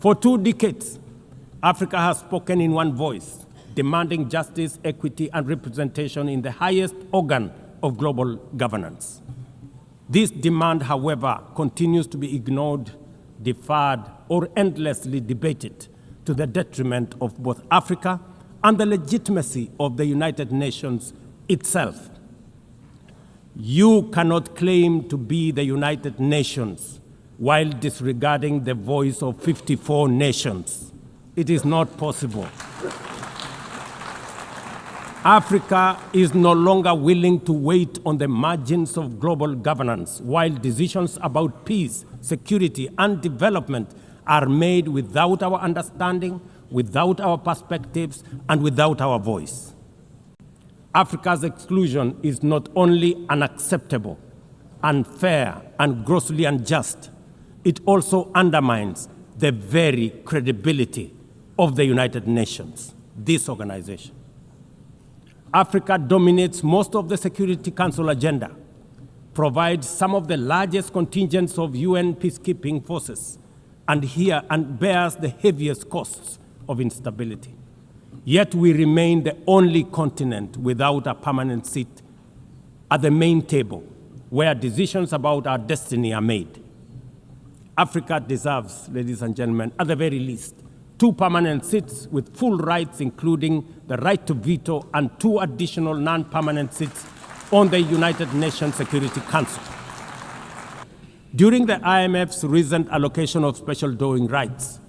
For 2 decades, Africa has spoken in one voice, demanding justice, equity, and representation in the highest organ of global governance. This demand, however, continues to be ignored, deferred, or endlessly debated to the detriment of both Africa and the legitimacy of the United Nations itself. You cannot claim to be the United Nations while disregarding the voice of 54 nations. It is not possible. Africa is no longer willing to wait on the margins of global governance while decisions about peace, security, and development are made without our understanding, without our perspectives, and without our voice. Africa's exclusion is not only unacceptable, unfair, and grossly unjust, it also undermines the very credibility of the United Nations, this organization. Africa dominates most of the Security Council agenda, provides some of the largest contingents of UN peacekeeping forces, and bears the heaviest costs of instability. Yet we remain the only continent without a permanent seat at the main table where decisions about our destiny are made. Africa deserves, ladies and gentlemen, at the very least, 2 permanent seats with full rights, including the right to veto, and 2 additional non-permanent seats on the United Nations Security Council. During the IMF's recent allocation of special drawing rights,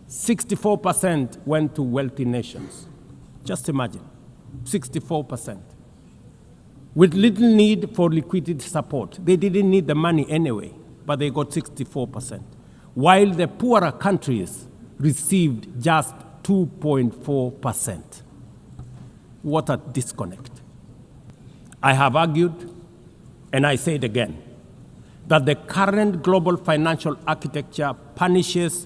64% went to wealthy nations. Just imagine, 64%. With little need for liquidity support. They didn't need the money anyway, but they got 64%. While the poorer countries received just 2.4%. What a disconnect. I have argued, and I say it again, that the current global financial architecture punishes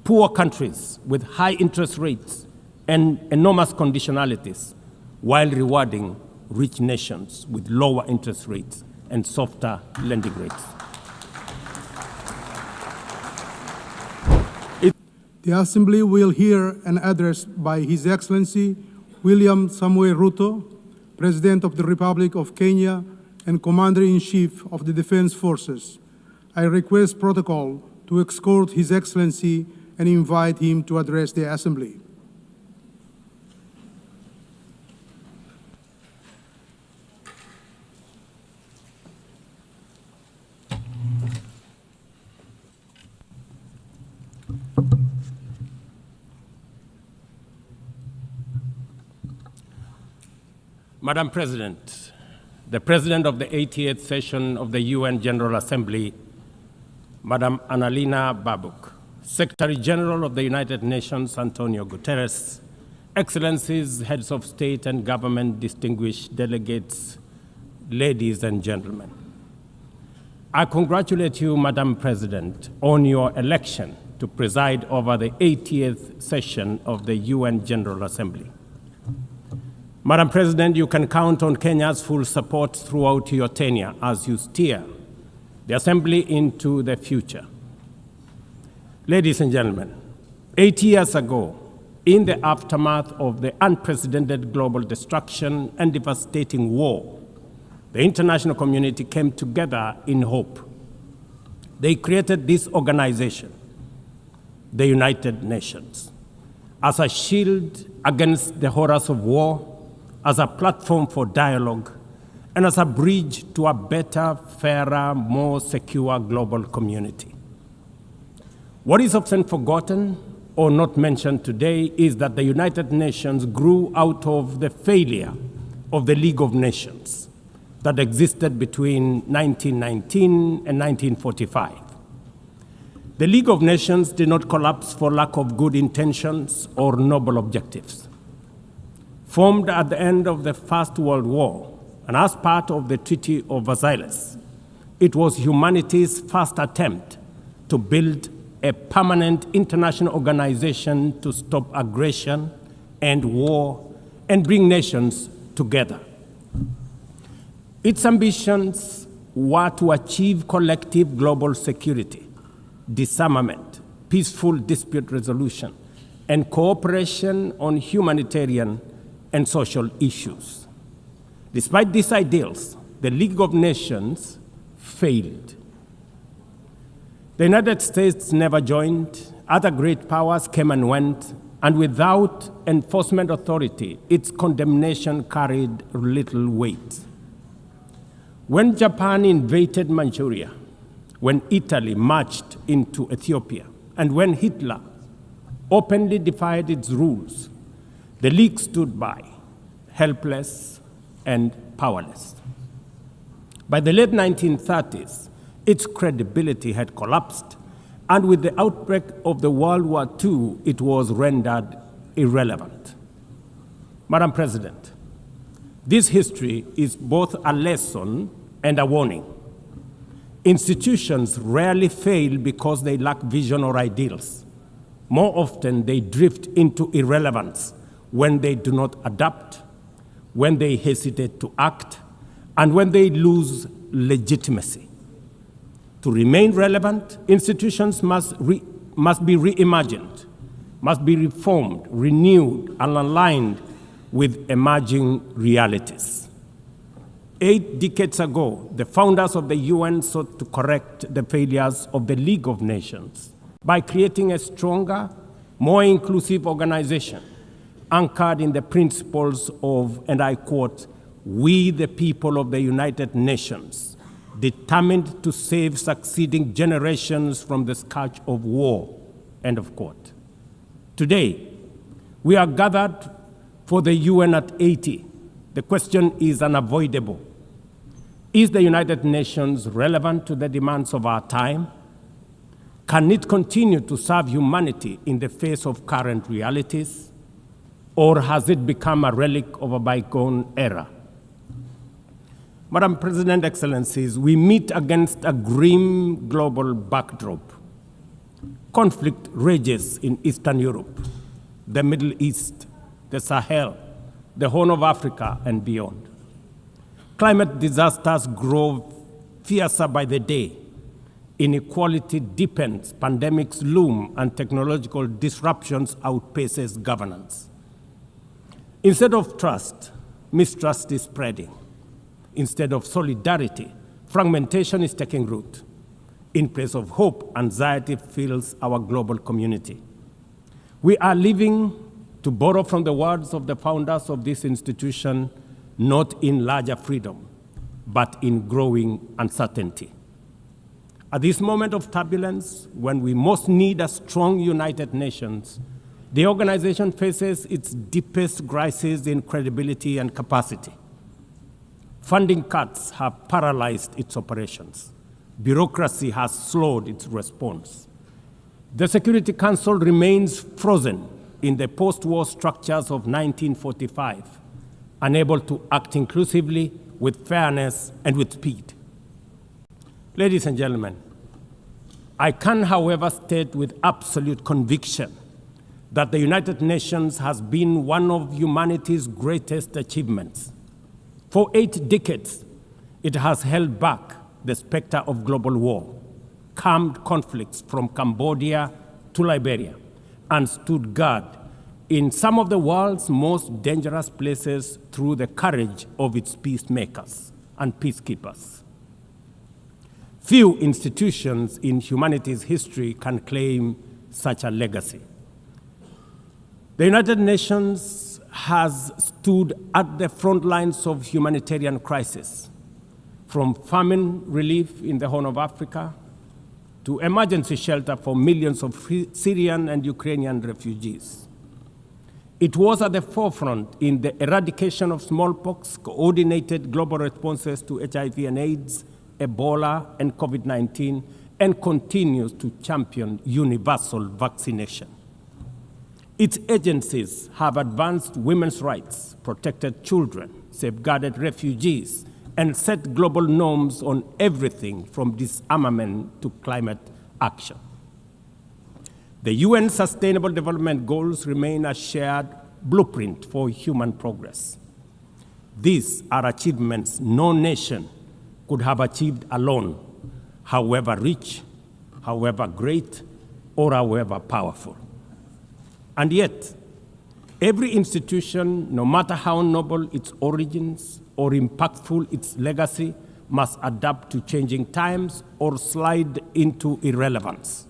poor countries with high interest rates and enormous conditionalities while rewarding rich nations with lower interest rates and softer lending rates. The Assembly will hear an address by His Excellency William Samoei Ruto, President of the Republic of Kenya and Commander-in-Chief of the Defense Forces. I request protocol to escort His Excellency and invite him to address the Assembly. Madam President, the President of the 88th session of the UN General Assembly, Madam Annalena Baerbock, Secretary General of the United Nations, Antonio Guterres, Excellencies, Heads of State and Government, distinguished delegates, ladies and gentlemen. I congratulate you, Madam President, on your election to preside over the 80th session of the UN General Assembly. Madam President, you can count on Kenya's full support throughout your tenure as you steer the Assembly into the future. Ladies and gentlemen, 8 years ago, in the aftermath of the unprecedented global destruction and devastating war, the international community came together in hope. They created this organization, the United Nations, as a shield against the horrors of war, as a platform for dialogue, and as a bridge to a better, fairer, more secure global community. What is often forgotten or not mentioned today is that the United Nations grew out of the failure of the League of Nations that existed between 1919 and 1945. The League of Nations did not collapse for lack of good intentions or noble objectives. Formed at the end of the First World War and as part of the Treaty of Versailles, it was humanity's first attempt to build a permanent international organization to stop aggression and war and bring nations together. Its ambitions were to achieve collective global security, disarmament, peaceful dispute resolution, and cooperation on humanitarian and social issues. Despite these ideals, the League of Nations failed. The United States never joined, other great powers came and went, and without enforcement authority, its condemnation carried little weight. When Japan invaded Manchuria, when Italy marched into Ethiopia, and when Hitler openly defied its rules, the League stood by, helpless and powerless. By the late 1930s, its credibility had collapsed, and with the outbreak of the World War II, it was rendered irrelevant. Madam President, this history is both a lesson and a warning. Institutions rarely fail because they lack vision or ideals. More often, they drift into irrelevance when they do not adapt, when they hesitate to act, and when they lose legitimacy. To remain relevant, institutions must be reimagined, must be reformed, renewed, and aligned with emerging realities. 8 decades ago, the founders of the UN sought to correct the failures of the League of Nations by creating a stronger, more inclusive organization anchored in the principles of, and I quote, "We the people of the United Nations, determined to save succeeding generations from the scourge of war," end of quote. Today, we are gathered for the UN at Haiti. The question is unavoidable. Is the United Nations relevant to the demands of our time? Can it continue to serve humanity in the face of current realities? Or has it become a relic of a bygone era? Madam President, Excellencies, we meet against a grim global backdrop. Conflict rages in Eastern Europe, the Middle East, the Sahel, the Horn of Africa, and beyond. Climate disasters grow fiercer by the day. Inequality deepens, pandemics loom, and technological disruptions outpaces governance. Instead of trust, mistrust is spreading. Instead of solidarity, fragmentation is taking root. In place of hope, anxiety fills our global community. We are living, to borrow from the words of the founders of this institution, not in larger freedom, but in growing uncertainty. At this moment of turbulence, when we most need a strong United Nations, the organization faces its deepest crisis in credibility and capacity. Funding cuts have paralyzed its operations. Bureaucracy has slowed its response. The Security Council remains frozen in the post-war structures of 1945, unable to act inclusively, with fairness, and with speed. Ladies and gentlemen, I can, however, state with absolute conviction that the United Nations has been one of humanity's greatest achievements. For 8 decades, it has held back the specter of global war, calmed conflicts from Cambodia to Liberia, and stood guard in some of the world's most dangerous places through the courage of its peacemakers and peacekeepers. Few institutions in humanity's history can claim such a legacy. The United Nations has stood at the front lines of humanitarian crisis, from famine relief in the Horn of Africa to emergency shelter for millions of Syrian and Ukrainian refugees. It was at the forefront in the eradication of smallpox, coordinated global responses to HIV and AIDS, Ebola, and COVID-19, and continues to champion universal vaccination. Its agencies have advanced women's rights, protected children, safeguarded refugees, and set global norms on everything from disarmament to climate action. The UN Sustainable Development Goals remain a shared blueprint for human progress. These are achievements no nation could have achieved alone, however rich, however great, or however powerful. And yet, every institution, no matter how noble its origins or impactful its legacy, must adapt to changing times or slide into irrelevance.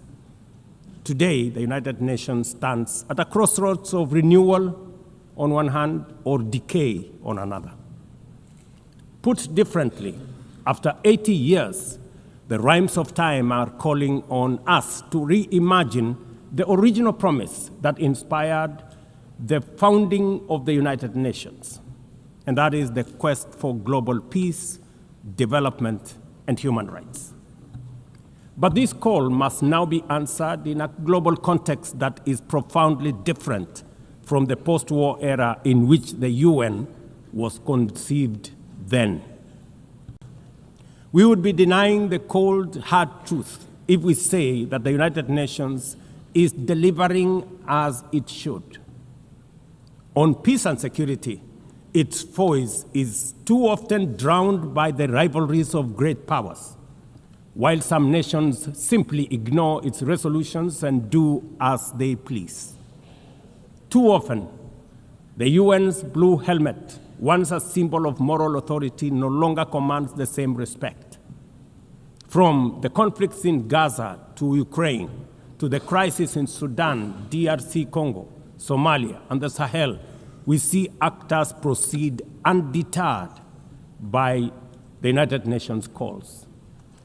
Today, the United Nations stands at a crossroads of renewal on one hand or decay on another. Put differently, after 80 years, the rhymes of time are calling on us to reimagine the original promise that inspired the founding of the United Nations, and that is the quest for global peace, development, and human rights. But this call must now be answered in a global context that is profoundly different from the post-war era in which the UN was conceived then. We would be denying the cold, hard truth if we say that the United Nations is delivering as it should. On peace and security, its voice is too often drowned by the rivalries of great powers, while some nations simply ignore its resolutions and do as they please. Too often, the UN's blue helmet, once a symbol of moral authority, no longer commands the same respect. From the conflicts in Gaza to Ukraine, to the crisis in Sudan, DRC Congo, Somalia, and the Sahel, we see actors proceed undeterred by the United Nations calls.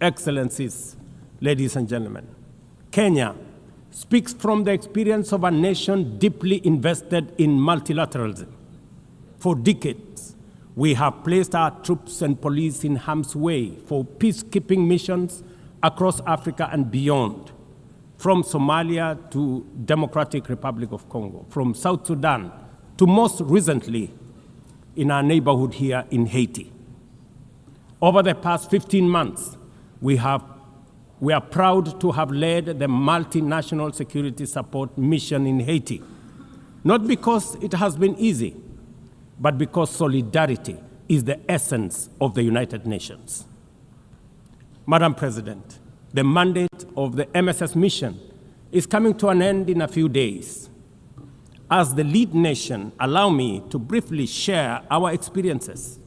Excellencies, ladies and gentlemen, Kenya speaks from the experience of a nation deeply invested in multilateralism. For decades, we have placed our troops and police in harm's way for peacekeeping missions across Africa and beyond, from Somalia to Democratic Republic of Congo, from South Sudan to most recently in our neighborhood here in Haiti. Over the past 15 months, we are proud to have led the multinational security support mission in Haiti, not because it has been easy, but because solidarity is the essence of the United Nations. Madam President, the mandate of the MSS mission is coming to an end in a few days. As the lead nation, allow me to briefly share our experiences,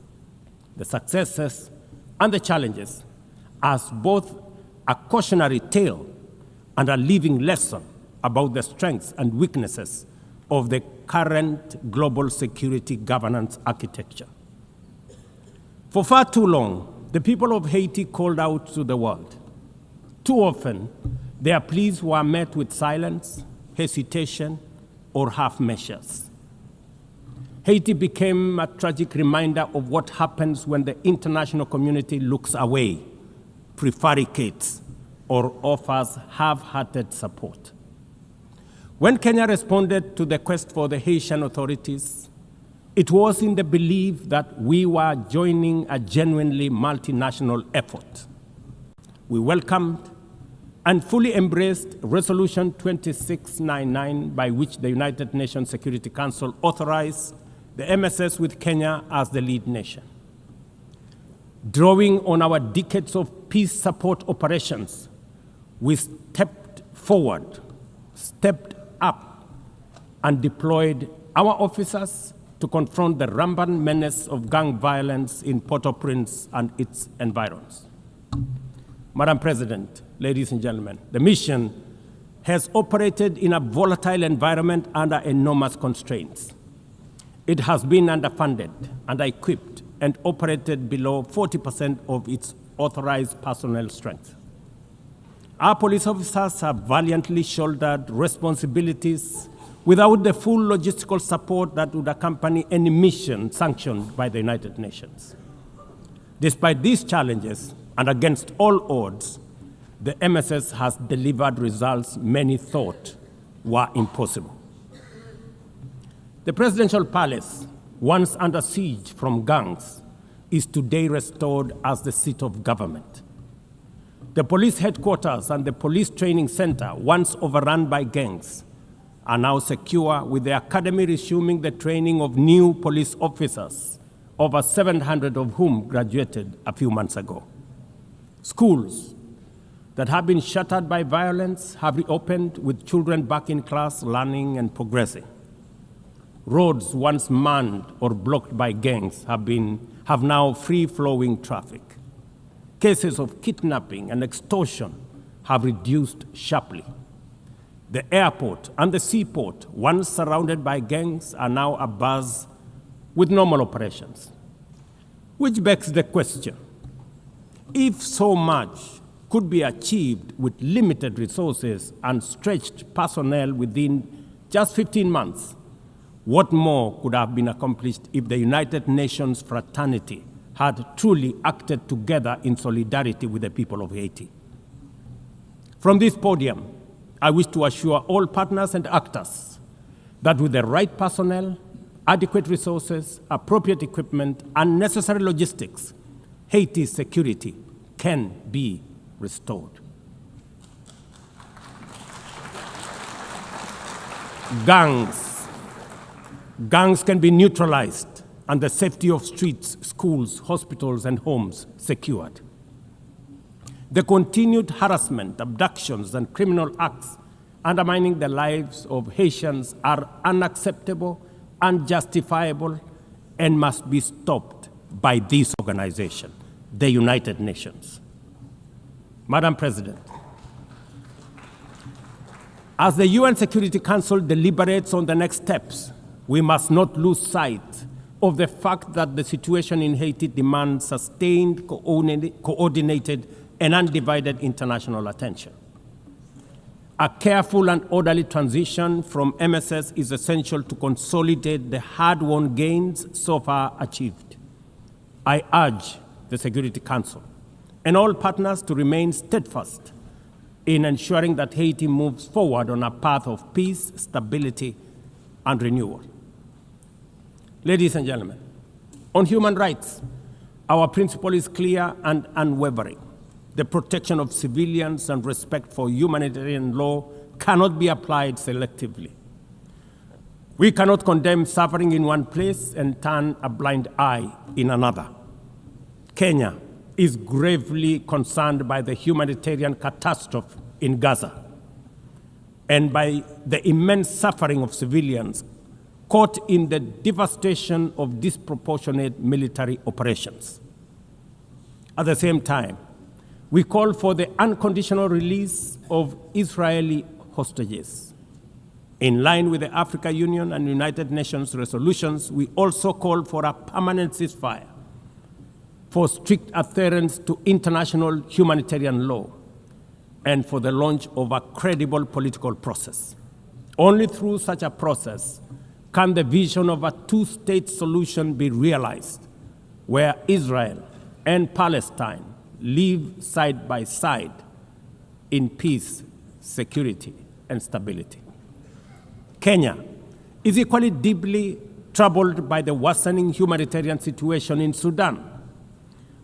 the successes and the challenges, as both a cautionary tale and a living lesson about the strengths and weaknesses of the current global security governance architecture. For far too long, the people of Haiti called out to the world. Too often, their pleas were met with silence, hesitation, or half measures. Haiti became a tragic reminder of what happens when the international community looks away, prevaricates, or offers half-hearted support. When Kenya responded to the quest for the Haitian authorities, it was in the belief that we were joining a genuinely multinational effort. We welcomed and fully embraced Resolution 2699, by which the United Nations Security Council authorized the MSS with Kenya as the lead nation. Drawing on our decades of peace support operations, we stepped forward, stepped up, and deployed our officers to confront the rampant menace of gang violence in Port-au-Prince and its environs. Madam President, ladies and gentlemen, the mission has operated in a volatile environment under enormous constraints. It has been underfunded, under-equipped, and operated below 40% of its authorized personnel strength. Our police officers have valiantly shouldered responsibilities without the full logistical support that would accompany any mission sanctioned by the United Nations. Despite these challenges, and against all odds, the MSS has delivered results many thought were impossible. The presidential palace, once under siege from gangs, is today restored as the seat of government. The police headquarters and the police training center, once overrun by gangs, are now secure, with the academy resuming the training of new police officers, over 700 of whom graduated a few months ago. Schools, that have been shattered by violence have reopened with children back in class, learning and progressing. Roads once manned or blocked by gangs have now free-flowing traffic. Cases of kidnapping and extortion have reduced sharply. The airport and the seaport, once surrounded by gangs, are now abuzz with normal operations. Which begs the question, if so much could be achieved with limited resources and stretched personnel within just 15 months, what more could have been accomplished if the United Nations fraternity had truly acted together in solidarity with the people of Haiti? From this podium, I wish to assure all partners and actors that with the right personnel, adequate resources, appropriate equipment, and necessary logistics, Haiti's security can be restored. Gangs can be neutralized and the safety of streets, schools, hospitals, and homes secured. The continued harassment, abductions, and criminal acts undermining the lives of Haitians are unacceptable, unjustifiable, and must be stopped by this organization, the United Nations. Madam President, as the UN Security Council deliberates on the next steps, we must not lose sight of the fact that the situation in Haiti demands sustained, coordinated, and undivided international attention. A careful and orderly transition from MSS is essential to consolidate the hard-won gains so far achieved. I urge the Security Council and all partners to remain steadfast in ensuring that Haiti moves forward on a path of peace, stability, and renewal. Ladies and gentlemen, on human rights, our principle is clear and unwavering. The protection of civilians and respect for humanitarian law cannot be applied selectively. We cannot condemn suffering in one place and turn a blind eye in another. Kenya is gravely concerned by the humanitarian catastrophe in Gaza and by the immense suffering of civilians caught in the devastation of disproportionate military operations. At the same time, we call for the unconditional release of Israeli hostages. In line with the African Union and United Nations resolutions, we also call for a permanent ceasefire, for strict adherence to international humanitarian law, and for the launch of a credible political process. Only through such a process can the vision of a two-state solution be realized, where Israel and Palestine live side by side in peace, security, and stability. Kenya is equally deeply troubled by the worsening humanitarian situation in Sudan,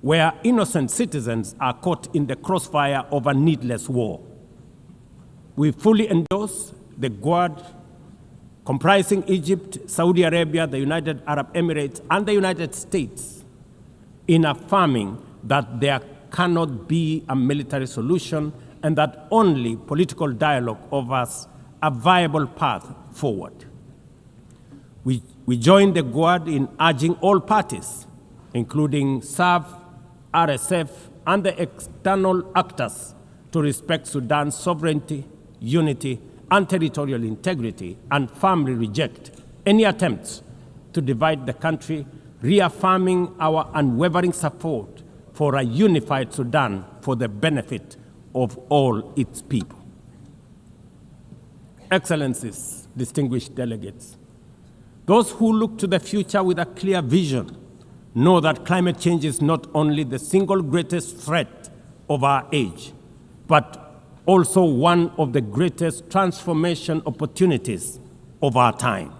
where innocent citizens are caught in the crossfire of a needless war. We fully endorse the Quad, comprising Egypt, Saudi Arabia, the United Arab Emirates, and the United States, in affirming that there cannot be a military solution and that only political dialogue offers a viable path forward. We join the Quad in urging all parties, including SAF, RSF, and the external actors, to respect Sudan's sovereignty, unity, and territorial integrity, and firmly reject any attempts to divide the country, reaffirming our unwavering support for a unified Sudan for the benefit of all its people. Excellencies, distinguished delegates, those who look to the future with a clear vision know that climate change is not only the single greatest threat of our age, but also one of the greatest transformation opportunities of our time.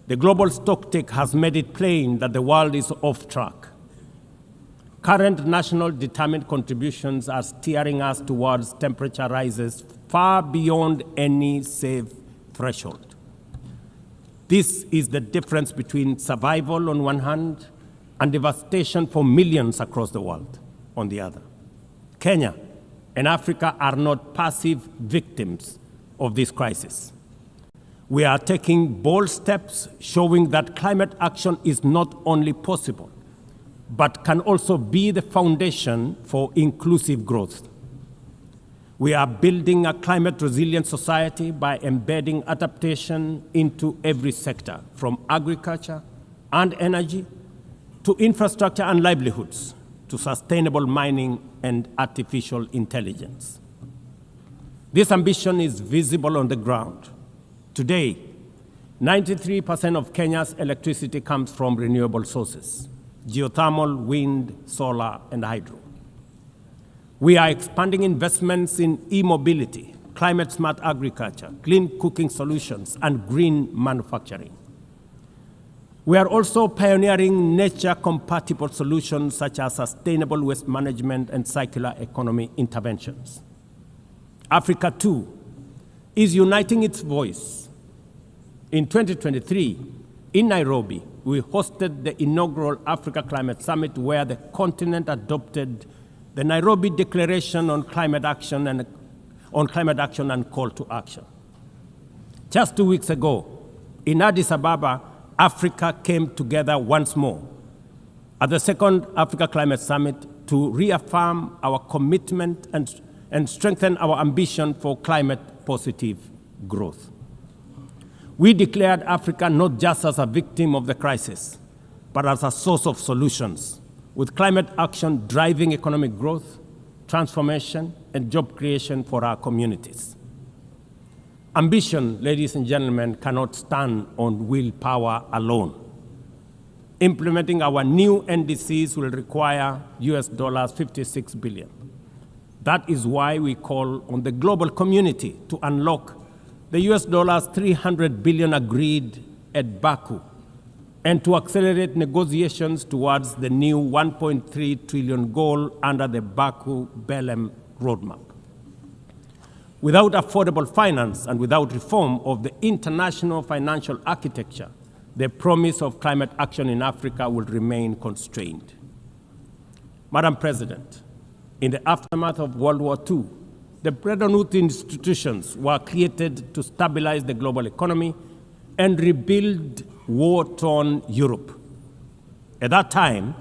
The global stocktake has made it plain that the world is off track. Current national determined contributions are steering us towards temperature rises far beyond any safe threshold. This is the difference between survival on one hand and devastation for millions across the world on the other. Kenya and Africa are not passive victims of this crisis. We are taking bold steps showing that climate action is not only possible, but can also be the foundation for inclusive growth. We are building a climate-resilient society by embedding adaptation into every sector, from agriculture and energy to infrastructure and livelihoods, to sustainable mining and artificial intelligence. This ambition is visible on the ground. Today, 93% of Kenya's electricity comes from renewable sources: geothermal, wind, solar, and hydro. We are expanding investments in e-mobility, climate-smart agriculture, clean cooking solutions, and green manufacturing. We are also pioneering nature-compatible solutions such as sustainable waste management and circular economy interventions. Africa, too, is uniting its voice. In 2023, in Nairobi, we hosted the inaugural Africa Climate Summit, where the continent adopted the Nairobi Declaration on Climate Action and Call to Action. Just 2 weeks ago, in Addis Ababa, Africa came together once more at the second Africa Climate Summit to reaffirm our commitment and strengthen our ambition for climate-positive growth. We declared Africa not just as a victim of the crisis, but as a source of solutions, with climate action driving economic growth, transformation, and job creation for our communities. Ambition, ladies and gentlemen, cannot stand on willpower alone. Implementing our new NDCs will require $56 billion. That is why we call on the global community to unlock the $300 billion agreed at Baku, and to accelerate negotiations towards the new $1.3 trillion goal under the Baku-Belém roadmap. Without affordable finance and without reform of the international financial architecture, the promise of climate action in Africa will remain constrained. Madam President, in the aftermath of World War II, the Bretton Woods institutions were created to stabilize the global economy and rebuild war-torn Europe. At that time,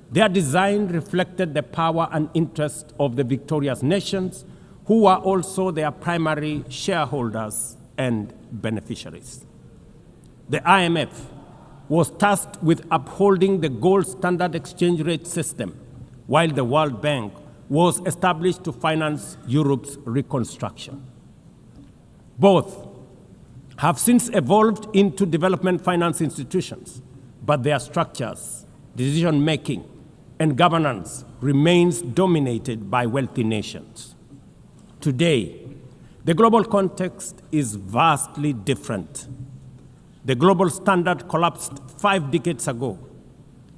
their design reflected the power and interest of the victorious nations, who were also their primary shareholders and beneficiaries. The IMF was tasked with upholding the gold standard exchange rate system, while the World Bank was established to finance Europe's reconstruction. Both have since evolved into development finance institutions, but their structures, decision-making, and governance remains dominated by wealthy nations. Today, the global context is vastly different. The global standard collapsed 5 decades ago,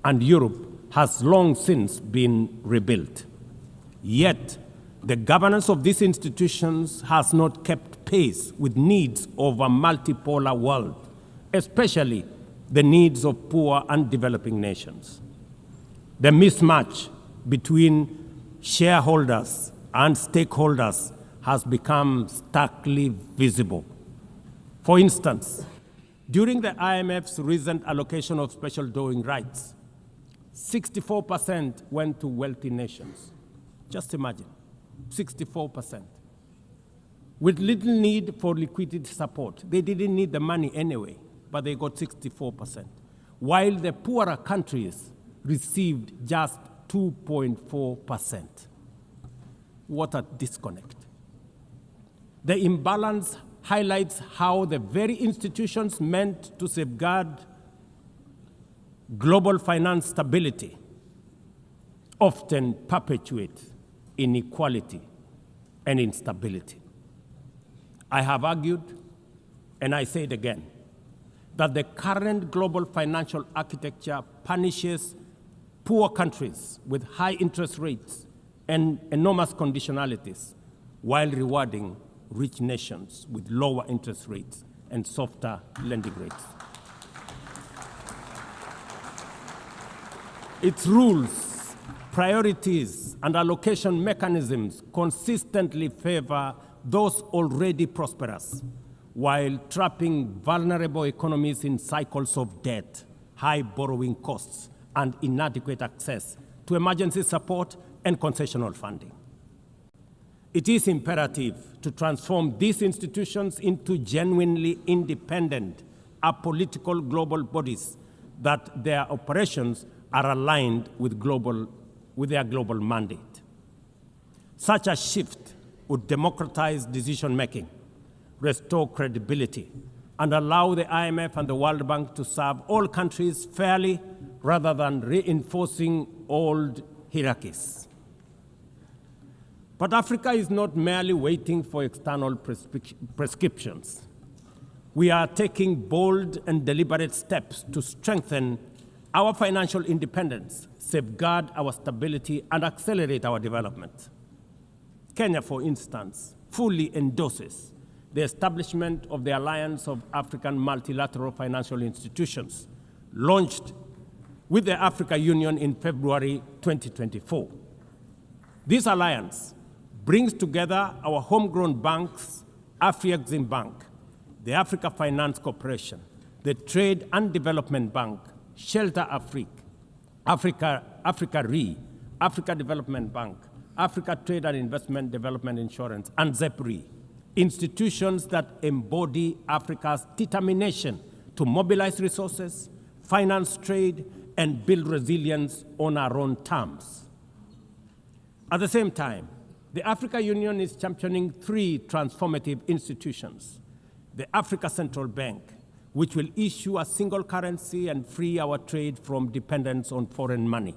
and Europe has long since been rebuilt. Yet, the governance of these institutions has not kept pace with needs of a multipolar world, especially the needs of poor and developing nations. The mismatch between shareholders and stakeholders has become starkly visible. For instance, during the IMF's recent allocation of special drawing rights, 64% went to wealthy nations. Just imagine, 64%. With little need for liquidity support. They didn't need the money anyway, but they got 64%. While the poorer countries received just 2.4%. What a disconnect. The imbalance highlights how the very institutions meant to safeguard global finance stability often perpetuate inequality and instability. I have argued, and I say it again, that the current global financial architecture punishes poor countries with high interest rates and enormous conditionalities, while rewarding rich nations with lower interest rates and softer lending rates. Its rules priorities and allocation mechanisms consistently favor those already prosperous, while trapping vulnerable economies in cycles of debt, high borrowing costs, and inadequate access to emergency support and concessional funding. It is imperative to transform these institutions into genuinely independent, apolitical global bodies that their operations are aligned with their global mandate. Such a shift would democratize decision-making, restore credibility, and allow the IMF and the World Bank to serve all countries fairly rather than reinforcing old hierarchies. But Africa is not merely waiting for external prescriptions. We are taking bold and deliberate steps to strengthen our financial independence, safeguard our stability, and accelerate our development. Kenya, for instance, fully endorses the establishment of the Alliance of African Multilateral Financial Institutions, launched with the Africa Union in February 2024. This alliance brings together our homegrown banks, Afrexim Bank, the Africa Finance Corporation, the Trade and Development Bank, Shelter Africa Re, Africa Development Bank, Africa Trade and Investment Development Insurance, and ZEP-RE, institutions that embody Africa's determination to mobilize resources, finance trade, and build resilience on our own terms. At the same time, the Africa Union is championing 3 transformative institutions: the Africa Central Bank, which will issue a single currency and free our trade from dependence on foreign money;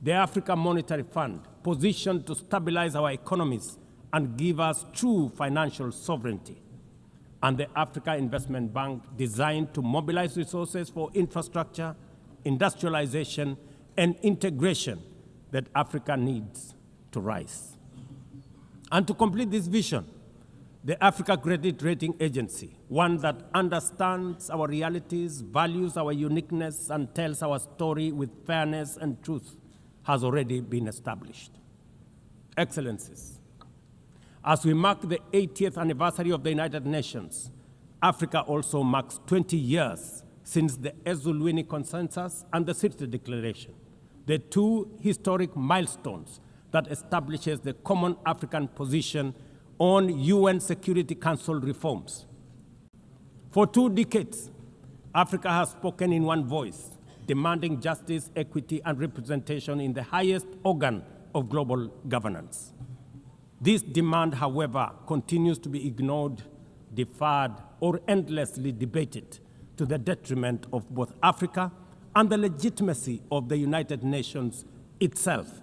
the Africa Monetary Fund, positioned to stabilize our economies and give us true financial sovereignty; and the Africa Investment Bank, designed to mobilize resources for infrastructure, industrialization, and integration that Africa needs to rise. And to complete this vision, the Africa Credit Rating Agency, one that understands our realities, values our uniqueness, and tells our story with fairness and truth, has already been established. Excellencies, as we mark the 80th anniversary of the United Nations, Africa also marks 20 years since the Ezulwini Consensus and the Sirte Declaration, the 2 historic milestones that establishes the common African position on UN Security Council reforms. For 2 decades, Africa has spoken in one voice, demanding justice, equity, and representation in the highest organ of global governance. This demand, however, continues to be ignored, deferred, or endlessly debated to the detriment of both Africa and the legitimacy of the United Nations itself.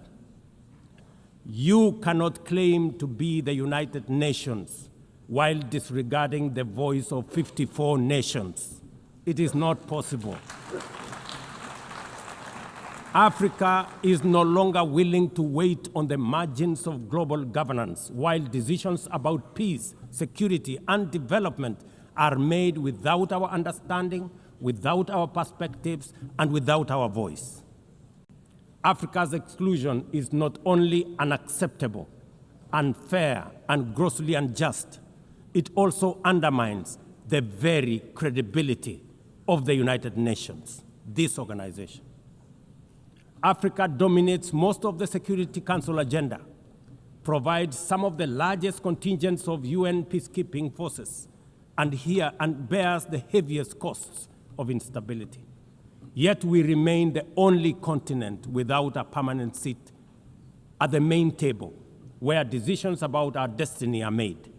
You cannot claim to be the United Nations while disregarding the voice of 54 nations. It is not possible. Africa is no longer willing to wait on the margins of global governance while decisions about peace, security, and development are made without our understanding, without our perspectives, and without our voice. Africa's exclusion is not only unacceptable, unfair, and grossly unjust, it also undermines the very credibility of the United Nations, this organization. Africa dominates most of the Security Council agenda, provides some of the largest contingents of UN peacekeeping forces, and bears the heaviest costs of instability. Yet we remain the only continent without a permanent seat at the main table where decisions about our destiny are made.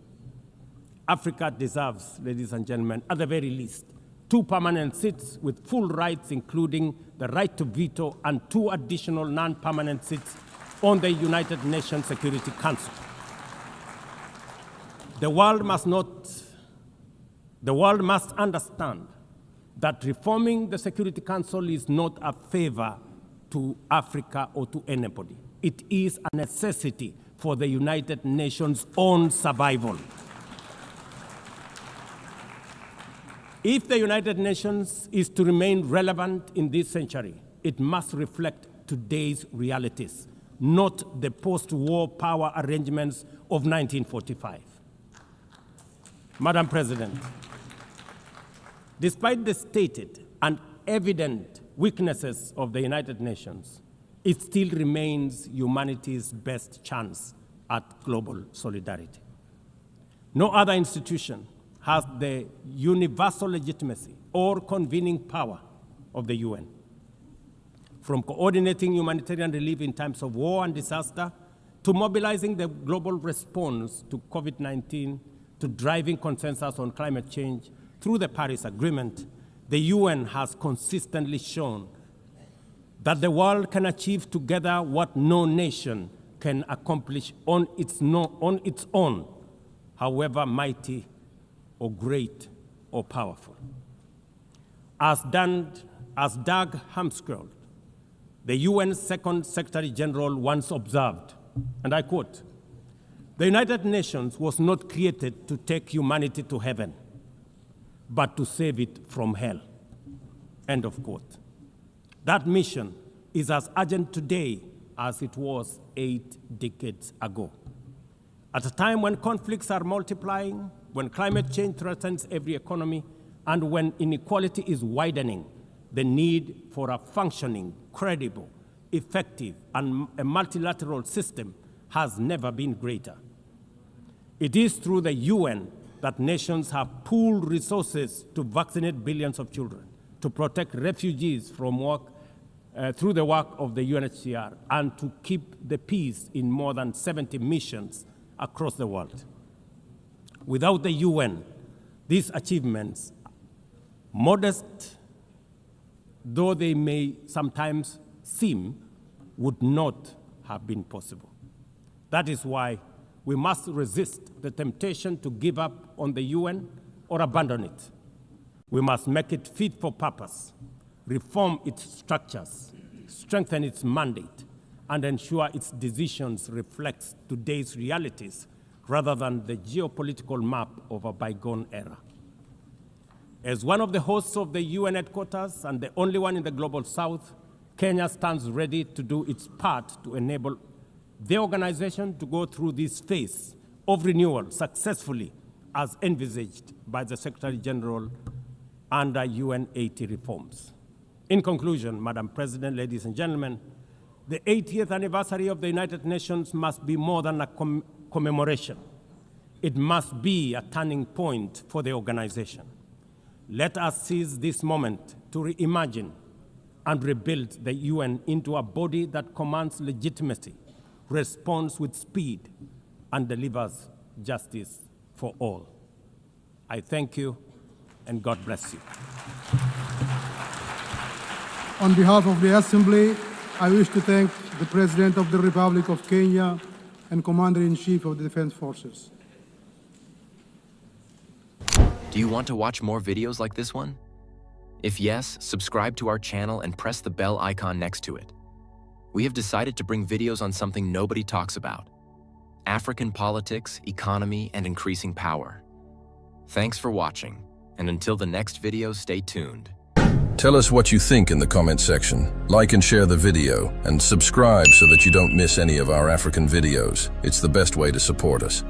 Africa deserves, ladies and gentlemen, at the very least, 2 permanent seats with full rights, including the right to veto, and 2 additional non-permanent seats on the United Nations Security Council. The world must understand that reforming the Security Council is not a favor to Africa or to anybody. It is a necessity for the United Nations' own survival. If the United Nations is to remain relevant in this century, it must reflect today's realities, not the post-war power arrangements of 1945. Madam President, despite the stated and evident weaknesses of the United Nations, it still remains humanity's best chance at global solidarity. No other institution has the universal legitimacy or convening power of the UN. From coordinating humanitarian relief in times of war and disaster, to mobilizing the global response to COVID-19, to driving consensus on climate change through the Paris Agreement, the UN has consistently shown that the world can achieve together what no nation can accomplish on its own, however mighty or great or powerful. As Doug Hammarskjöld, the UN Second Secretary General, once observed, and I quote, "The United Nations was not created to take humanity to heaven, but to save it from hell." End of quote. That mission is as urgent today as it was 8 decades ago. At a time when conflicts are multiplying, when climate change threatens every economy, and when inequality is widening, the need for a functioning, credible, effective, and a multilateral system has never been greater. It is through the UN that nations have pooled resources to vaccinate billions of children, to protect refugees from through the work of the UNHCR, and to keep the peace in more than 70 missions across the world. Without the UN, these achievements, modest though they may sometimes seem, would not have been possible. That is why we must resist the temptation to give up on the UN or abandon it. We must make it fit for purpose, reform its structures, strengthen its mandate, and ensure its decisions reflect today's realities rather than the geopolitical map of a bygone era. As one of the hosts of the UN headquarters and the only one in the Global South, Kenya stands ready to do its part to enable the organization to go through this phase of renewal successfully as envisaged by the Secretary General under UN 80 reforms. In conclusion, Madam President, ladies and gentlemen, the 80th anniversary of the United Nations must be more than a commemoration. It must be a turning point for the organization. Let us seize this moment to reimagine and rebuild the UN into a body that commands legitimacy, responds with speed, and delivers justice for all. I thank you, and God bless you. On behalf of the Assembly, I wish to thank the President of the Republic of Kenya and Commander-in-Chief of the Defense Forces. Do you want to watch more videos like this one? If yes, subscribe to our channel and press the bell icon next to it. We have decided to bring videos on something nobody talks about: African politics, economy, and increasing power. Thanks for watching, and until the next video, stay tuned. Tell us what you think in the comment section. Like and share the video, and subscribe so that you don't miss any of our African videos. It's the best way to support us.